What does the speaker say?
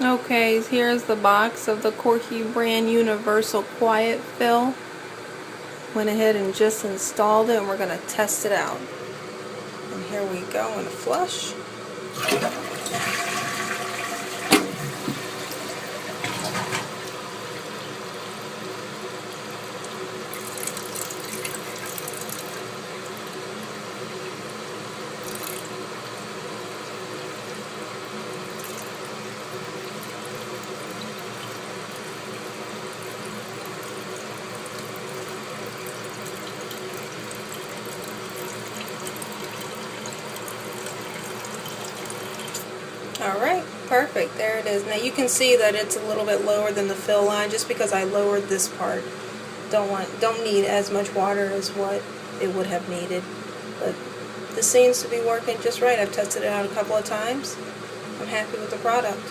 Okay, here's the box of the Corky brand Universal Quiet Fill. Went ahead and just installed it, and we're going to test it out. And here we go in a flush. Alright, perfect. There it is. Now you can see that it's a little bit lower than the fill line just because I lowered this part. Don't need as much water as what it would have needed. But this seems to be working just right. I've tested it out a couple of times. I'm happy with the product.